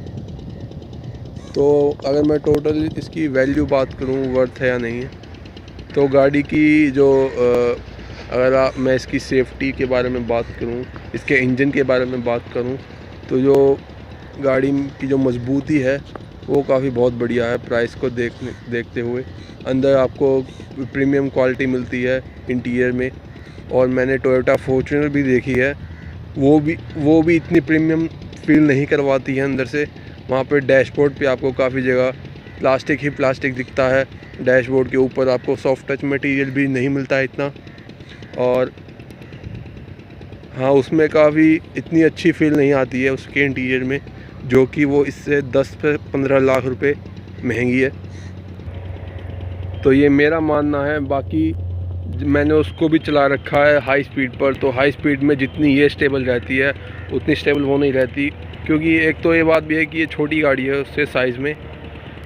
तो अगर मैं टोटल इसकी वैल्यू बात करूं, वर्थ है या नहीं है, तो गाड़ी की जो अगर मैं इसकी सेफ्टी के बारे में बात करूं, इसके इंजन के बारे में बात करूं, तो जो गाड़ी की जो मजबूती है वो काफ़ी बहुत बढ़िया है। प्राइस को देखते हुए अंदर आपको प्रीमियम क्वालिटी मिलती है इंटीरियर में। और मैंने टोयोटा फॉर्च्यूनर भी देखी है, वो भी इतनी प्रीमियम फील नहीं करवाती है अंदर से। वहाँ पे डैशबोर्ड पे आपको काफ़ी जगह प्लास्टिक ही प्लास्टिक दिखता है। डैशबोर्ड के ऊपर आपको सॉफ्ट टच मटेरियल भी नहीं मिलता है इतना। और हाँ, उसमें काफ़ी इतनी अच्छी फील नहीं आती है उसके इंटीरियर में, जो कि वो इससे 10 से 15 लाख रुपए महंगी है। तो ये मेरा मानना है। बाकी मैंने उसको भी चला रखा है हाई स्पीड पर, तो हाई स्पीड में जितनी ये स्टेबल रहती है उतनी स्टेबल वो नहीं रहती, क्योंकि एक तो ये बात भी है कि ये छोटी गाड़ी है उससे साइज़ में,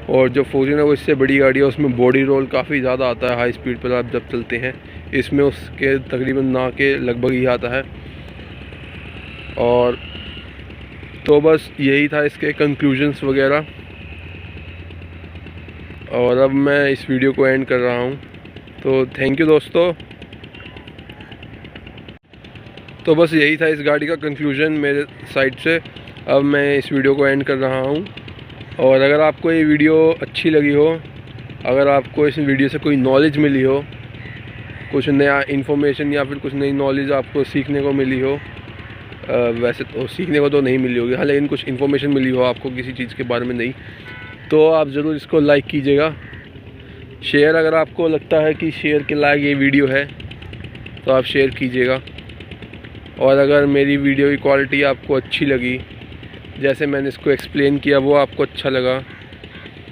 और जो फॉर्च्यूनर वो इससे बड़ी गाड़ी है, उसमें बॉडी रोल काफ़ी ज़्यादा आता है हाई स्पीड पर आप जब चलते हैं। इसमें उसके तकरीबन ना के लगभग ही आता है। और तो बस यही था इसके कंक्लूजन्स वगैरह, और अब मैं इस वीडियो को एंड कर रहा हूँ। तो थैंक यू दोस्तों। तो बस यही था इस गाड़ी का कंक्लूजन मेरे साइड से। अब मैं इस वीडियो को एंड कर रहा हूँ। और अगर आपको ये वीडियो अच्छी लगी हो, अगर आपको इस वीडियो से कोई नॉलेज मिली हो, कुछ नया इन्फॉर्मेशन या फिर कुछ नई नॉलेज आपको सीखने को मिली हो, वैसे तो सीखने को तो नहीं मिली होगी, हाँ, लेकिन कुछ इन्फॉर्मेशन मिली हो आपको किसी चीज़ के बारे में नहीं, तो आप ज़रूर इसको लाइक कीजिएगा। शेयर, अगर आपको लगता है कि शेयर के लायक ये वीडियो है तो आप शेयर कीजिएगा। और अगर मेरी वीडियो की क्वालिटी आपको अच्छी लगी, जैसे मैंने इसको एक्सप्लेन किया वो आपको अच्छा लगा,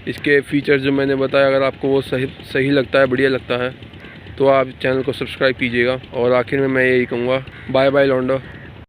इसके फीचर्स जो मैंने बताया अगर आपको वो सही लगता है, बढ़िया लगता है, तो आप चैनल को सब्सक्राइब कीजिएगा। और आखिर में मैं यही कहूँगा, बाय बाय लौंडो।